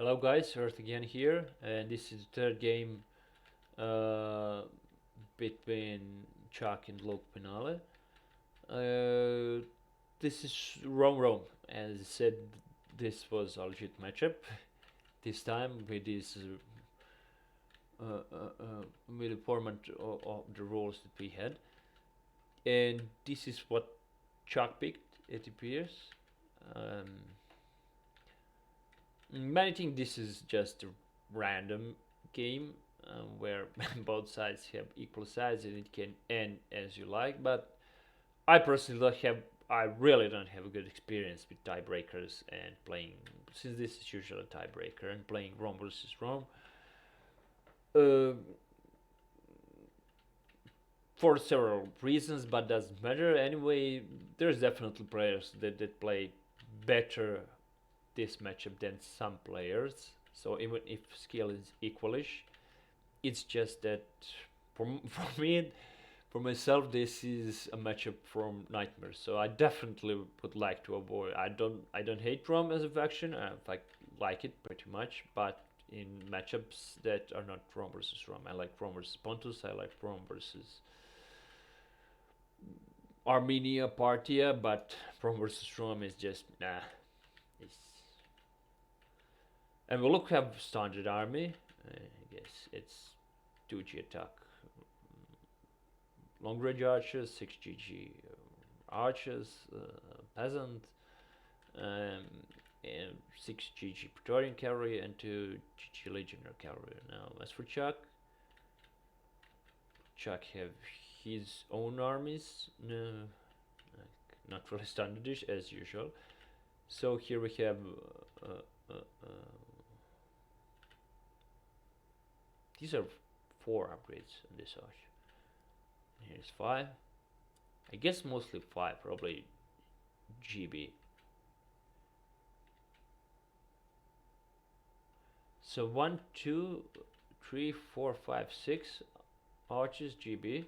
Hello guys, Earth again here, and this is the third game uh, between Chuck and Luke Pinale. Uh, this is Rome. As I said, this was a legit matchup. This time with this with the format of the rules that we had, and this is what Chuck picked. It appears. Um, Many think this is just a random game where both sides have equal size and it can end as you like. But I personally don't have. I really don't have a good experience with tiebreakers and playing, since this is usually a tiebreaker, and playing Rome versus Rome. Uh, for several reasons, but doesn't matter anyway. There's definitely players that play better this matchup than some players. So even if skill is equalish, it's just that for me, for myself, this is a matchup from nightmares. So I definitely would like to avoid. I don't hate Rom as a faction. I like it pretty much, but in matchups that are not Rom versus Rom, I like Rom versus Pontus. I like Rom versus Armenia, Partia, but Rom versus Rom is just nah. It's And we'll look have standard army. I guess it's 2G attack, long range archers, 6GG archers, peasant, um, and 6GG Praetorian cavalry, and 2GG legionary cavalry. Now, as for Chuck have his own armies. No, not really standardish as usual. So here we have. These are 4 upgrades on this arch. Here's 5. I guess mostly 5, probably GB. So 1, 2, 3, 4, 5, 6 arches GB.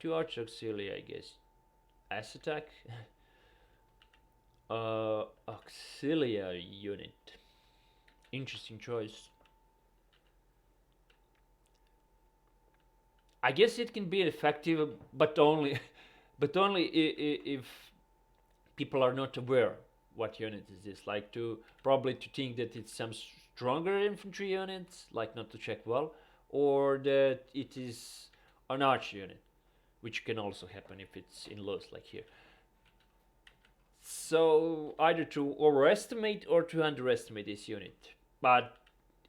2 arch auxilia, I guess. S attack. Auxilia unit. Interesting choice. I guess it can be effective, but only, if people are not aware what unit is this. Like to think that it's some stronger infantry units, like not to check well, or that it is an arch unit, which can also happen if it's in lows like here. So either to overestimate or to underestimate this unit. But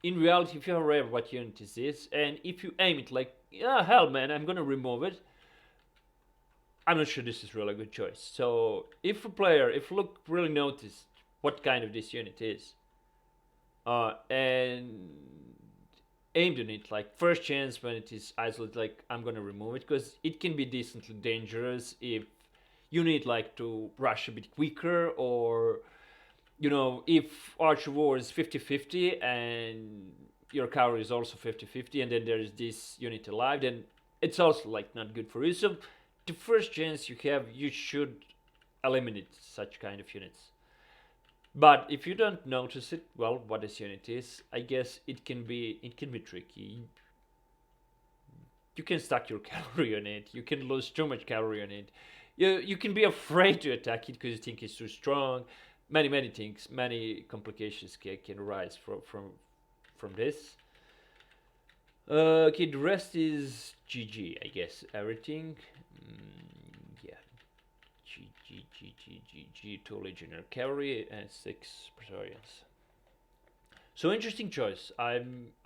in reality, if you're aware of what unit is this, and if you aim it like, yeah, hell man, I'm gonna remove it, I'm not sure this is really a good choice. So if Luke really noticed what kind of this unit is, and aimed on it, like first chance when it is isolated, like I'm gonna remove it, because it can be decently dangerous if you need like to rush a bit quicker, or if Archer War is 50-50 and your cavalry is also 50-50, and then there is this unit alive, then it's also like not good for you. So the first chance you have, you should eliminate such kind of units. But if you don't notice it, well, what this unit is, I guess it can be tricky. You can stack your cavalry on it. You can lose too much cavalry on it. You can be afraid to attack it because you think it's too strong. Many things, many complications can arise from this. Okay, the rest is GG, I guess. Everything. Yeah. GG, 2 legionary cavalry and 6 Praetorians. So interesting choice. I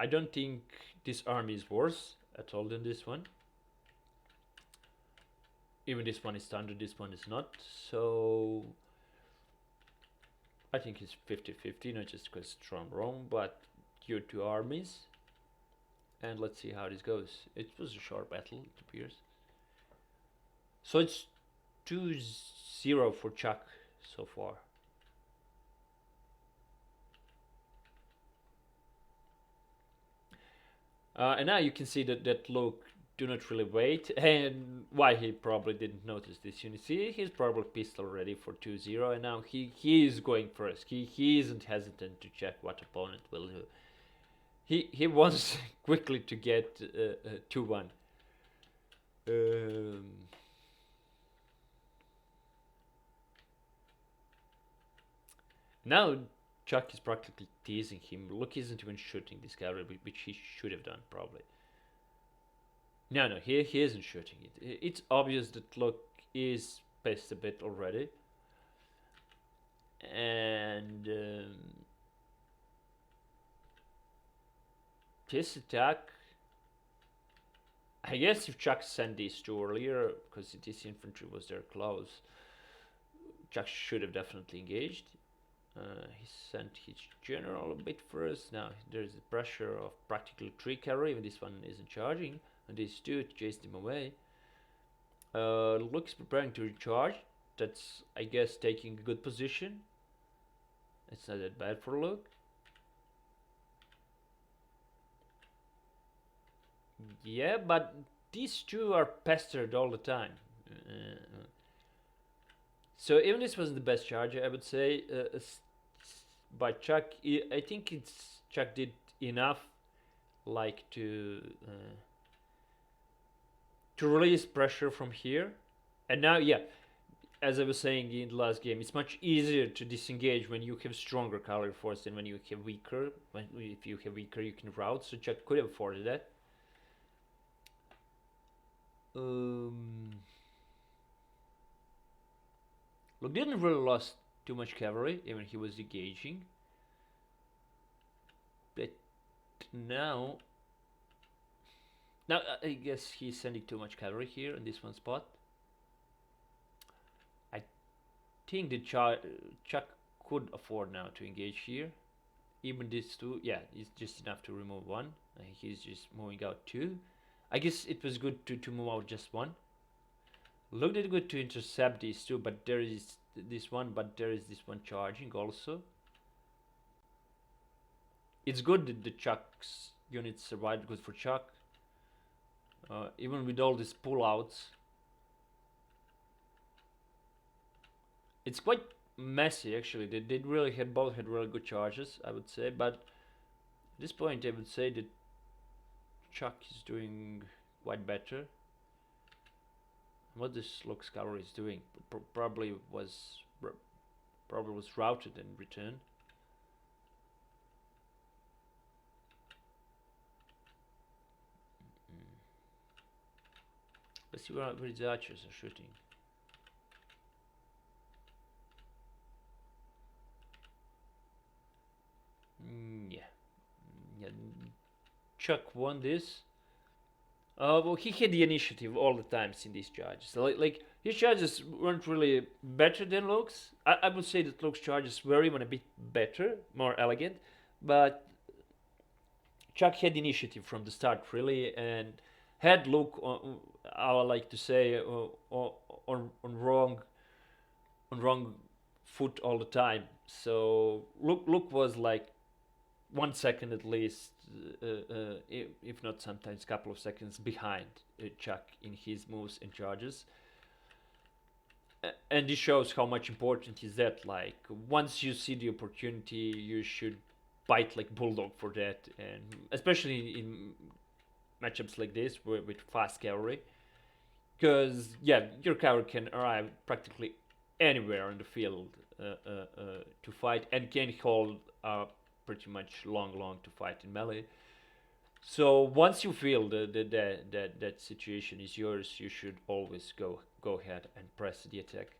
don't think this army is worse at all than this one. Even this one is standard, this one is not. So I think it's 50-50, not just because it's from Rome, but due to armies. And let's see how this goes. It was a short battle, it appears. So it's 2-0 for Chuck so far. And now you can see that Luke do not really wait, and why he probably didn't notice this unit. See, he's probably pistol ready for 2-0, and now he is going first. He isn't hesitant to check what opponent will do. He wants quickly to get 2-1. Now Chuck is practically teasing him. Look, he isn't even shooting this guy, which he should have done probably. No, he isn't shooting it. It's obvious that Luke is pissed a bit already. And this attack, I guess if Chuck sent these two earlier, because this infantry was there close, Chuck should have definitely engaged. He sent his general a bit first. Now there's the pressure of practically 3 cavalry, even this one isn't charging. And these two chased him away. Luke's preparing to recharge. That's, I guess, taking a good position. It's not that bad for Luke. Yeah, but these two are pestered all the time. So even this wasn't the best charge, I would say. By Chuck, I think Chuck did enough, like to release pressure from here. And now, yeah, as I was saying in the last game, it's much easier to disengage when you have stronger cavalry force than when you have weaker. If you have weaker, you can rout. So Chuck could have afforded that. Look, didn't really lost too much cavalry, even he was engaging. But now I guess he's sending too much cavalry here in this one spot. I think the Chuck could afford now to engage here. Even this two, yeah, it's just enough to remove one. He's just moving out 2. I guess it was good to move out just 1. Looked it good to intercept these 2, but there is this one, charging also. It's good that the Chuck's units survived, good for Chuck. Even with all these pullouts, it's quite messy actually. They really both had really good charges, I would say, but at this point I would say that Chuck is doing quite better. What this Luke's cavalry is doing probably was routed and returned. Let's see where the archers are shooting. Yeah. Chuck won this. Well, he had the initiative all the times in these charges. So, like his charges weren't really better than Luke's. I would say that Luke's charges were even a bit better, more elegant, but Chuck had initiative from the start, really, and had Luke, I would like to say, on wrong foot all the time. So Luke was like 1 second at least, if not sometimes a couple of seconds behind Chuck in his moves and charges. And this shows how much important is that. Like, once you see the opportunity, you should bite like bulldog for that, and especially in matchups like this with fast cavalry, because yeah, your cavalry can arrive practically anywhere on the field to fight, and can hold pretty much long to fight in melee. So once you feel that situation is yours, you should always go ahead and press the attack,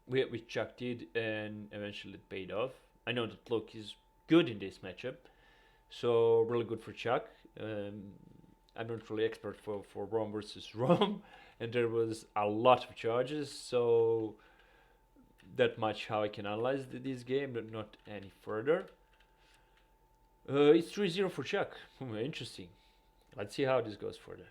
which Chuck did, and eventually it paid off. I know that Luke is good in this matchup, so really good for Chuck. I'm not really expert for Rome versus Rome, and there was a lot of charges, so that much how I can analyze this game, but not any further. It's 3-0 for Chuck. Interesting. Let's see how this goes further.